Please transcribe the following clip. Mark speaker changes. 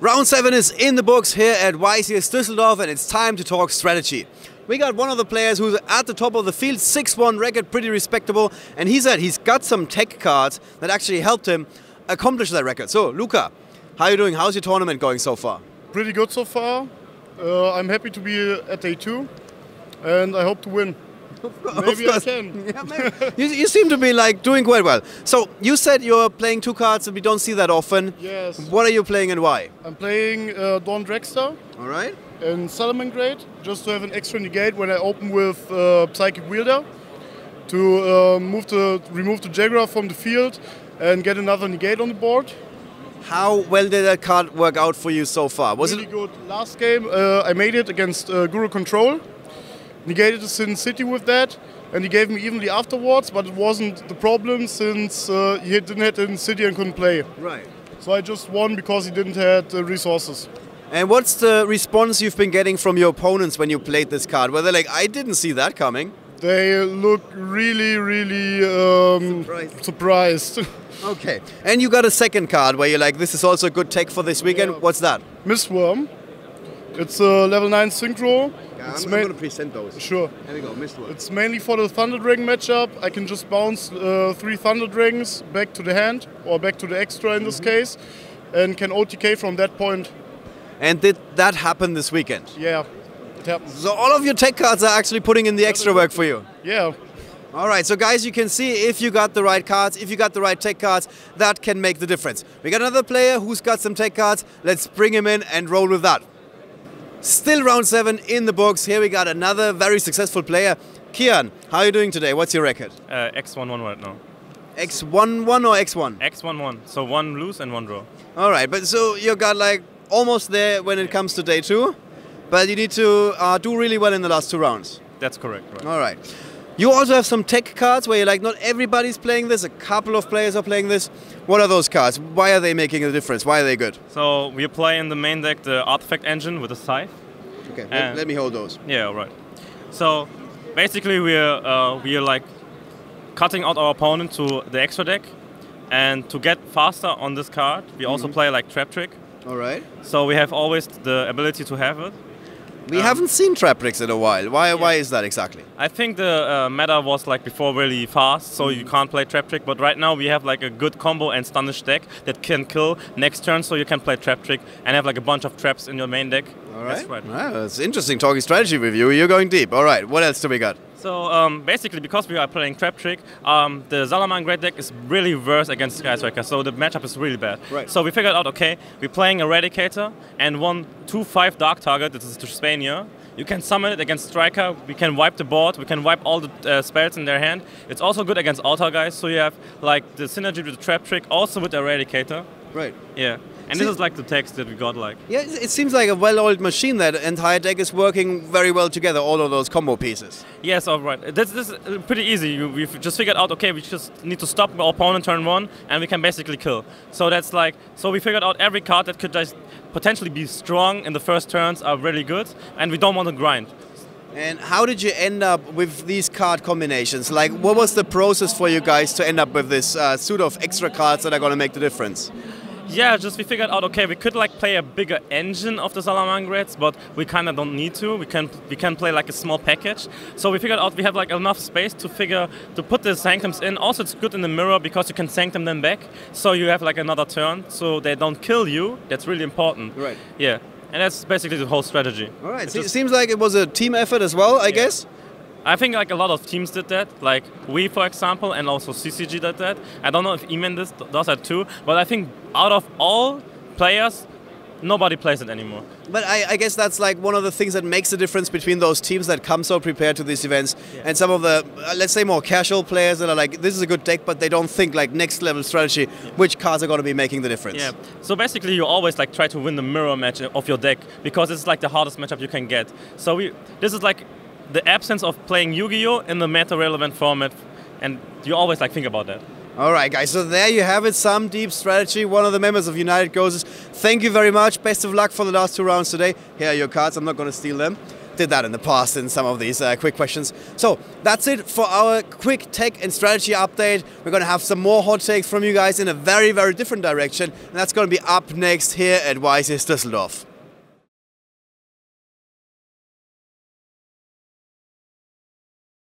Speaker 1: Round 7 is in the books here at YCS Düsseldorf, and it's time to talk strategy. We got one of the players who's at the top of the field, 6-1 record, pretty respectable, and he said he's got some tech cards that actually helped him accomplish that record. So, Luca, how are you doing? How's your tournament going so far?
Speaker 2: Pretty good so far. I'm happy to be at day 2, and I hope to win. Maybe I can.
Speaker 1: Yeah, maybe. You seem to be like doing quite well. So you said you're playing 2 cards and we don't see that often.
Speaker 2: Yes.
Speaker 1: What are you playing and why?
Speaker 2: I'm playing Dawn Dragster.
Speaker 1: All right.
Speaker 2: And Salamangreat, just to have an extra negate when I open with Psychic Wielder, to remove the Jaguar from the field and get another negate on the board.
Speaker 1: How well did that card work out for you so far? Was
Speaker 2: really good. Last game I made it against Guru Control. Negated the Sin City with that, and he gave me evenly afterwards, but it wasn't the problem since he didn't have the City and couldn't play.
Speaker 1: Right.
Speaker 2: So I just won because he didn't have the resources.
Speaker 1: And what's the response you've been getting from your opponents when you played this card? Were they like, I didn't see that coming?
Speaker 2: They look really, really surprised.
Speaker 1: Okay. And you got a second card where you're like, this is also good tech for this weekend.
Speaker 2: Yeah.
Speaker 1: What's that?
Speaker 2: Mistworm. It's a level 9 synchro.
Speaker 1: Yeah, I'm going to present those.
Speaker 2: Sure.
Speaker 1: There we go, Mistworm.
Speaker 2: It's mainly for the Thunder Dragon matchup. I can just bounce 3 Thunder Dragons back to the hand, or back to the extra in this case, and can OTK from that point.
Speaker 1: And did that happen this weekend?
Speaker 2: Yeah, it happened.
Speaker 1: So all of your tech cards are actually putting in the extra work for you?
Speaker 2: Yeah.
Speaker 1: All right, so guys, you can see if you got the right cards, if you got the right tech cards, that can make the difference. We got another player who's got some tech cards. Let's bring him in and roll with that. Still round 7 in the books. Here we got another very successful player. Kian, how are you doing today? What's your record?
Speaker 3: X1-1 right now.
Speaker 1: X1-1 or X1?
Speaker 3: X1-1. So 1 lose and 1 draw.
Speaker 1: All right, but so you got like almost there when it comes to day 2, but you need to do really well in the last 2 rounds.
Speaker 3: That's correct. Right.
Speaker 1: All right. You also have some tech cards where you're like, not everybody's playing this, a couple of players are playing this. What are those cards? Why are they making a difference? Why are they good?
Speaker 3: So we play in the main deck the Artifact Engine with a Scythe.
Speaker 1: Okay, let me hold those.
Speaker 3: Yeah, all right. So basically we're like cutting out our opponent to the extra deck, and to get faster on this card, we also play like Trap Trick.
Speaker 1: All right.
Speaker 3: So we have always the ability to have it.
Speaker 1: We haven't seen Trap Tricks in a while. Why is that exactly?
Speaker 3: I think the meta was like before really fast, so you can't play Trap Trick. But right now we have like a good combo and Stunish deck that can kill next turn, so you can play Trap Trick and have like a bunch of traps in your main deck.
Speaker 1: All right.
Speaker 3: That's right.
Speaker 1: Wow, that's interesting talking strategy with you. You're going deep. All right. What else do we got?
Speaker 3: So basically, because we are playing Trap Trick, the Salamangreat deck is really worse against Sky Striker, so the matchup is really bad.
Speaker 1: Right.
Speaker 3: So we figured out, okay, we're playing Eradicator and 2/5 Dark Target, this is to Spania. You can summon it against Striker, we can wipe the board, we can wipe all the spells in their hand. It's also good against Altar guys, so you have like the synergy with the Trap Trick, also with Eradicator.
Speaker 1: Right.
Speaker 3: Yeah. And this is like the text that we got like.
Speaker 1: Yeah, it seems like a well-oiled machine. That entire deck is working very well together, all of those combo pieces.
Speaker 3: Yes, all right. This is pretty easy. We've just figured out, okay, we just need to stop our opponent turn 1, and we can basically kill. So that's like, so we figured out every card that could just potentially be strong in the first turns are really good, and we don't want to grind.
Speaker 1: And how did you end up with these card combinations? Like, what was the process for you guys to end up with this suit of extra cards that are going to make the difference?
Speaker 3: Yeah, just we figured out, okay, we could like play a bigger engine of the Salamangreats, but we kind of don't need to. We can play like a small package. So we figured out we have like enough space to put the Sanctums in. Also, it's good in the mirror because you can Sanctum them back, so you have like another turn, so they don't kill you. That's really important.
Speaker 1: Right.
Speaker 3: Yeah, and that's basically the whole strategy.
Speaker 1: All right. So it seems like it was a team effort as well, I guess.
Speaker 3: I think like a lot of teams did that, like we, for example, and also CCG did that. I don't know if Eman does that too, but I think out of all players, nobody plays it anymore.
Speaker 1: But I guess that's like one of the things that makes the difference between those teams that come so prepared to these events and some of the, let's say, more casual players that are like, this is a good deck, but they don't think like next level strategy, which cards are going to be making the difference.
Speaker 3: Yeah, so basically you always like try to win the mirror match of your deck because it's like the hardest matchup you can get. So this is like the absence of playing Yu-Gi-Oh! In the meta-relevant format, and you always like think about that.
Speaker 1: All right, guys, so there you have it, some deep strategy. One of the members of United Ghosts. Thank you very much. Best of luck for the last 2 rounds today. Here are your cards. I'm not going to steal them. did that in the past in some of these quick questions. So that's it for our quick tech and strategy update. We're going to have some more hot takes from you guys in a very, very different direction. And that's going to be up next here at YCS Düsseldorf.